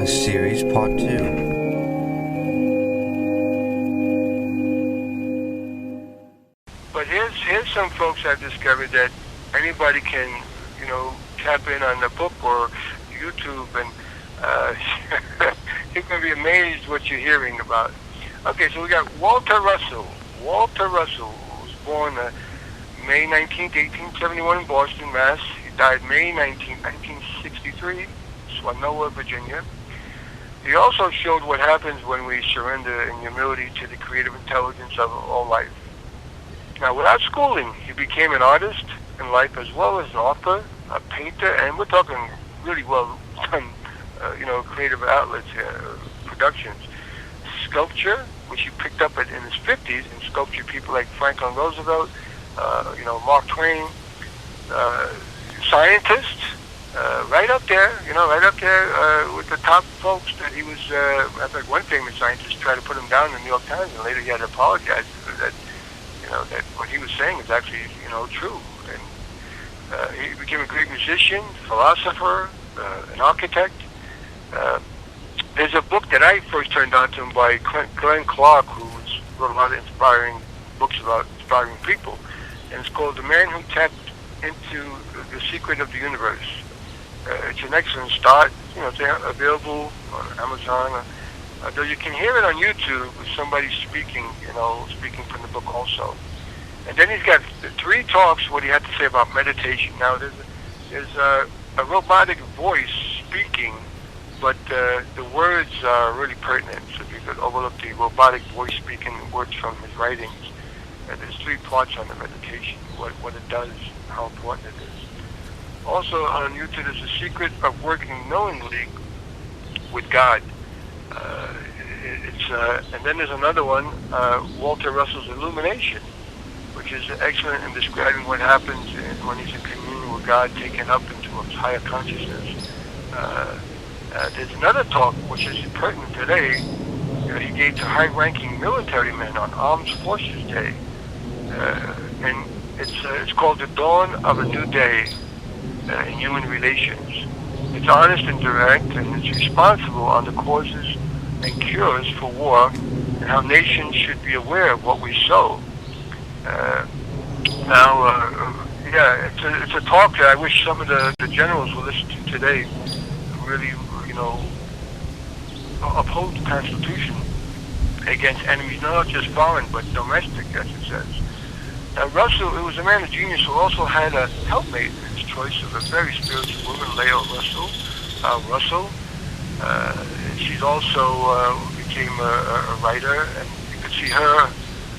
Promise Series Part 2. But here's some folks I've discovered that anybody can, tap in on the book or YouTube, and you're going to be amazed what you're hearing about. Okay, so we got Walter Russell. Walter Russell was born May 19th, 1871 in Boston, Mass. He died May 19th, 1963, Swanoa, Virginia. He also showed what happens when we surrender in humility to the creative intelligence of all life. Now, without schooling, he became an artist in life as well as an author, a painter, and we're talking really well done, creative outlets here, productions. Sculpture, which he picked up in his 50s, and sculptured people like Franklin Roosevelt, Mark Twain, scientists, right up there with the top folks that he was. I think one famous scientist tried to put him down in the New York Times, and later he had to apologize that that what he was saying is actually true. And he became a great musician, philosopher, an architect. There's a book that I first turned on to him by Glenn Clark, who wrote a lot of inspiring books about inspiring people, and it's called The Man Who Tapped into the Secret of the Universe. It's an excellent start. It's available on Amazon. Though you can hear it on YouTube with somebody speaking from the book also. And then he's got 3 talks what he had to say about meditation. Now there's a robotic voice speaking, but the words are really pertinent. So if you could overlook the robotic voice speaking words from his writings, there's 3 parts on the meditation, what it does, how important it is. Also on YouTube, there's a secret of working knowingly with God. And then there's another one, Walter Russell's Illumination, which is excellent in describing what happens when he's in communion with God, taken up into a higher consciousness. There's another talk, which is pertinent today, he gave to high-ranking military men on Armed Forces Day. And it's called The Dawn of a New Day in Human Relations. It's honest and direct, and it's responsible on the causes and cures for war, and how nations should be aware of what we sow. It's a talk that I wish some of the generals will listen to today. Really, uphold the Constitution against enemies, not just foreign, but domestic, as it says. Now, Russell, who was a man of genius, who also had a helpmate in his choice of a very spiritual woman, Leah Russell. She's also became a writer, and you can see her,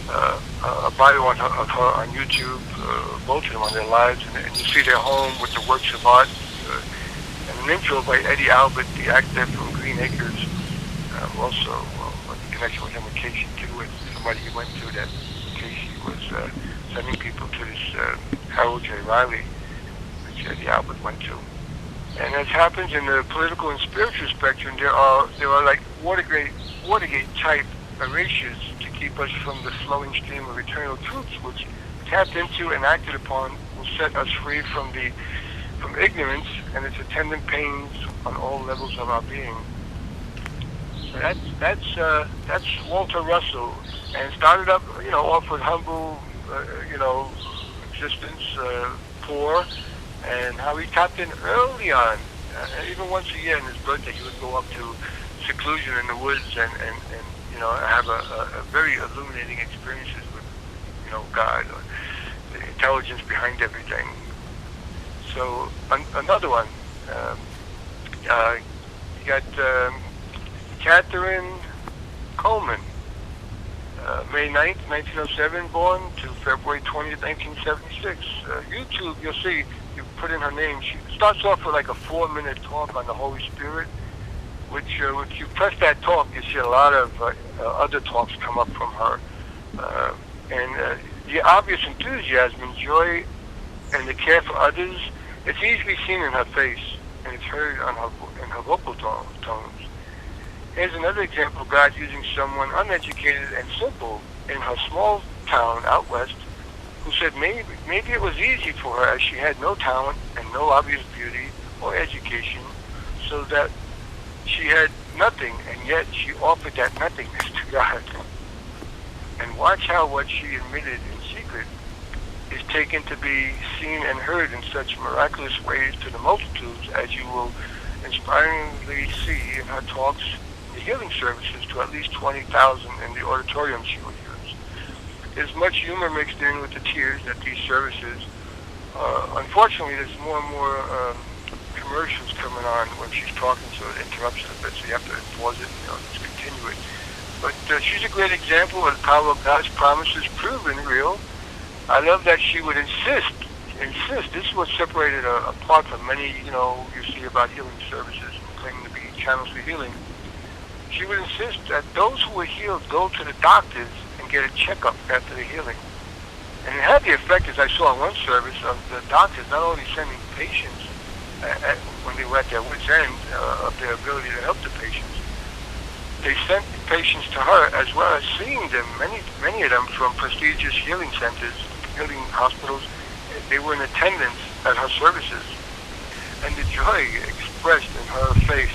a bio of her on YouTube, both of them on their lives, and you see their home with the works of art, and an intro by Eddie Albert, the actor from Green Acres, also in connection with invocation too, with somebody he went to that Casey was sending people to this Harold J. Riley, which Eddie Albert went to. And as happens in the political and spiritual spectrum, there are like Watergate type erasures to keep us from the flowing stream of eternal truths, which tapped into and acted upon will set us free from ignorance and its attendant pains on all levels of our being. That's Walter Russell, and started up off with humble existence, poor, and how he tapped in early on. Even once a year in his birthday, he would go up to seclusion in the woods and have a very illuminating experiences with God, or the intelligence behind everything. So another one, you got Katherine Coleman, May 9th, 1907, born to February 20th, 1976. YouTube, you'll see, you put in her name. She starts off with like a 4-minute talk on the Holy Spirit, which if you press that talk, you see a lot of other talks come up from her. And the obvious enthusiasm and joy and the care for others, it's easily seen in her face, and it's heard in her vocal tones. Here's another example of God using someone uneducated and simple in her small town out west, who said maybe it was easy for her as she had no talent and no obvious beauty or education, so that She had nothing, and yet she offered that nothingness to God. And watch how what she admitted in secret is taken to be seen and heard in such miraculous ways to the multitudes, as you will inspiringly see in her talks, the healing services, to at least 20,000 in the auditorium she will use. There's much humor mixed in with the tears at these services. Unfortunately, there's more and more commercials coming on when she's talking, so it interrupts it a bit, so you have to pause it, just continue it. But she's a great example of the power of God's promises proven real. I love that she would insist. This is what separated her apart from many, you see about healing services claiming to be channels for healing. She would insist that those who were healed go to the doctors and get a checkup after the healing. And it had the effect, as I saw in one service, of the doctors not only sending patients when they were at their wits' end of their ability to help the patients, they sent patients to her, as well as seeing them, many of them from prestigious healing centers, healing hospitals. They were in attendance at her services. And the joy expressed in her face,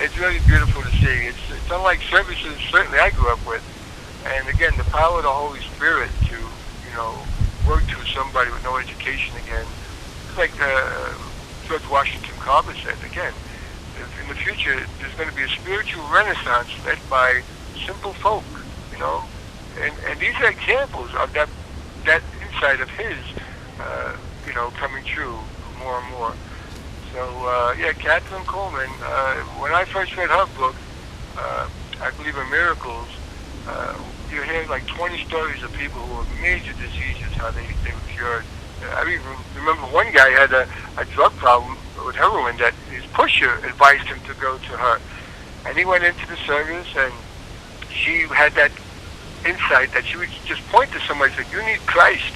it's really beautiful to see. It's unlike services certainly I grew up with. And again, the power of the Holy Spirit to, work through somebody with no education again. It's like George Washington Carver said, again, in the future, there's going to be a spiritual renaissance led by simple folk, And these are examples of that insight of his, coming true more and more. So, Katherine Coleman, when I first read her book, I believe in miracles, you hear like 20 stories of people who have major diseases, how they were cured. I even remember one guy had a drug problem with heroin that his pusher advised him to go to her. And he went into the service, and she had that insight that she would just point to somebody and say, "You need Christ."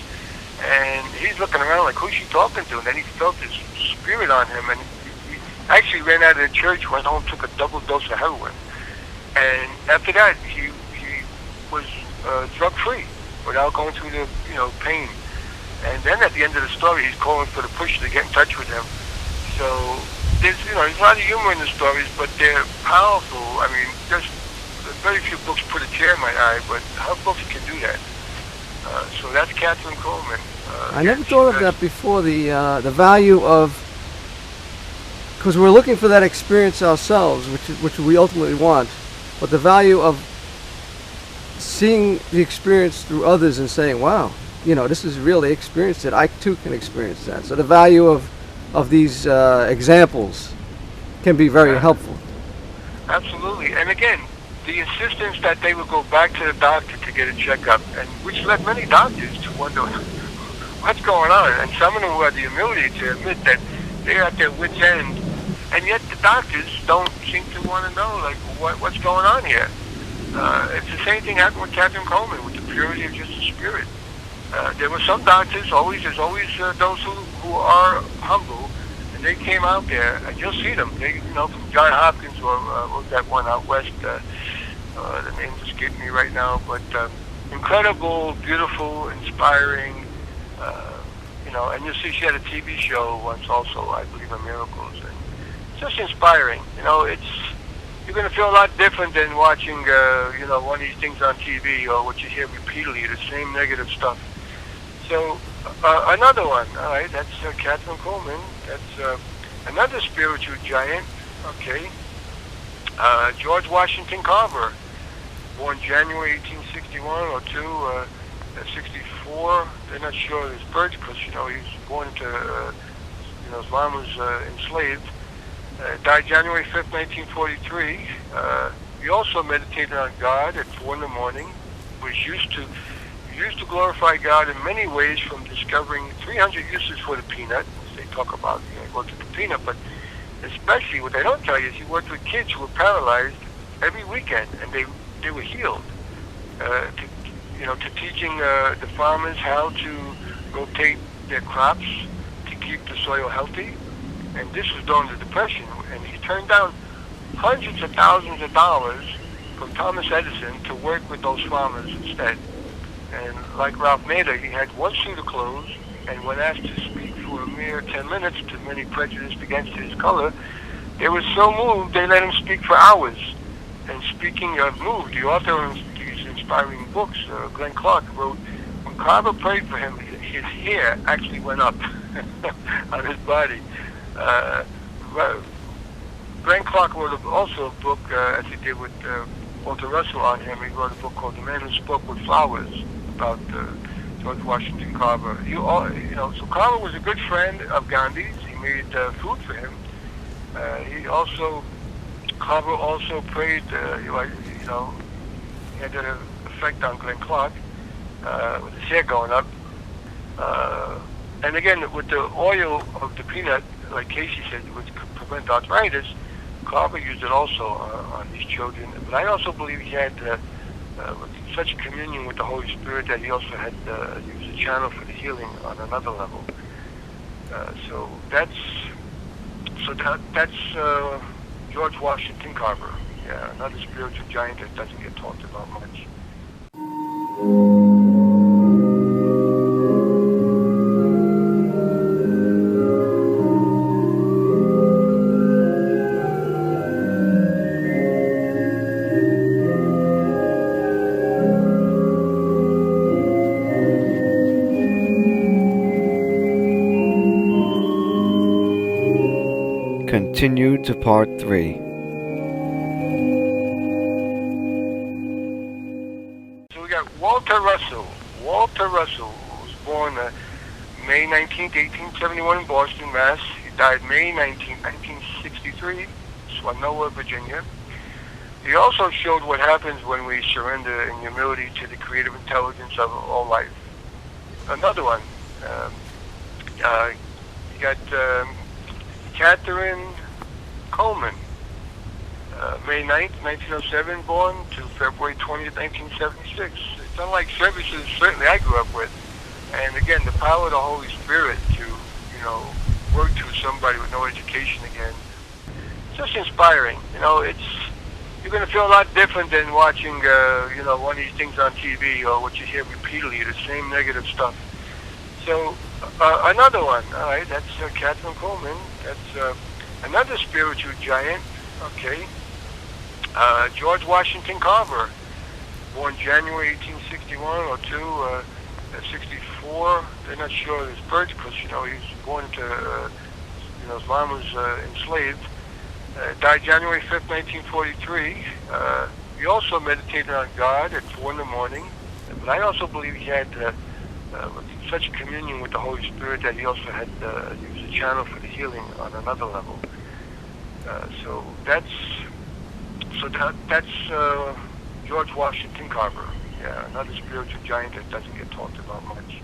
And he's looking around like, who's she talking to? And then he felt this spirit on him, and he actually ran out of the church, went home, took a double dose of heroin. And after that, he was drug-free without going through the, pain. And then at the end of the story, he's calling for the pusher to get in touch with him. So there's a lot of humor in the stories, but they're powerful. I mean, just very few books put a tear in my eye, but her books can do that. So that's Katherine Coleman. I never thought of that before. The value of, because we're looking for that experience ourselves, which we ultimately want, but the value of seeing the experience through others and saying, "Wow, this is real. They experienced it. I too can experience that." So the value of these examples can be very helpful. Absolutely, and again, the insistence that they would go back to the doctor to get a checkup, and which led many doctors to wonder what's going on. And some of them who had the humility to admit that they're at their wits' end, and yet the doctors don't seem to want to know, like, what's going on here. It's the same thing happened with Katherine Coleman, with the purity of just the spirit. There were some doctors, there's always those who are humble, and they came out there, and you'll see them. They, from Johns Hopkins or what was that one out west, the name's escaping me right now, but incredible, beautiful, inspiring, and you'll see she had a TV show once also, I believe in miracles, and just inspiring. You're going to feel a lot different than watching, one of these things on TV or what you hear repeatedly, the same negative stuff. So, another one, all right, that's Katherine Coleman. That's another spiritual giant, okay. George Washington Carver, born January 1861 or 64. They're not sure of his birth because, he was born into, his mom was enslaved. Died January 5th, 1943. He also meditated on God at 4 in the morning. He used to glorify God in many ways, from discovering 300 uses for the peanut, as they talk about, worked with the peanut, but especially what they don't tell you is he worked with kids who were paralyzed every weekend, and they were healed. To teaching the farmers how to rotate their crops to keep the soil healthy. And this was during the Depression, and he turned down hundreds of thousands of dollars from Thomas Edison to work with those farmers instead. And like Ralph Nader, he had one suit of clothes, and when asked to speak for a mere 10 minutes to many prejudiced against his color, They were so moved, they let him speak for hours. And speaking of moved, the author of these inspiring books, Glenn Clark, wrote, when Carver prayed for him, his hair actually went up on his body. Glenn Clark wrote also a book, as he did with Walter Russell on him. He wrote a book called The Man Who Spoke with Flowers about George Washington Carver. So Carver was a good friend of Gandhi's. He made food for him. Carver also prayed. He had an effect on Glenn Clark with his hair going up. And again, with the oil of the peanut, like Casey said, which could prevent arthritis, Carver used it also on these children. But I also believe he had such communion with the Holy Spirit that he also had used a channel for the healing on another level. That's George Washington Carver. Yeah, another spiritual giant that doesn't get talked about much. Continue to part 3. So we got Walter Russell. Walter Russell was born May 19th, 1871 in Boston, Mass. He died May 19th, 1963, Swanoa, Virginia. He also showed what happens when we surrender in humility to the creative intelligence of all life. Another one. You got Katherine Coleman, May 9th, 1907 born to February 20th, 1976. It's unlike services certainly I grew up with. And again, the power of the Holy Spirit to, work through somebody with no education again. It's just inspiring. You're going to feel a lot different than watching, one of these things on TV or what you hear repeatedly, the same negative stuff. So, another one, all right, that's Katherine Coleman. That's another spiritual giant, okay. George Washington Carver, born January 1861 or 64. They're not sure of his birth because, he was born to, his mom was enslaved. Died January 5th, 1943. He also meditated on God at 4 in the morning. But I also believe he had such communion with the Holy Spirit that he also had used a channel for the healing on another level. That's George Washington Carver. Yeah, another spiritual giant that doesn't get talked about much.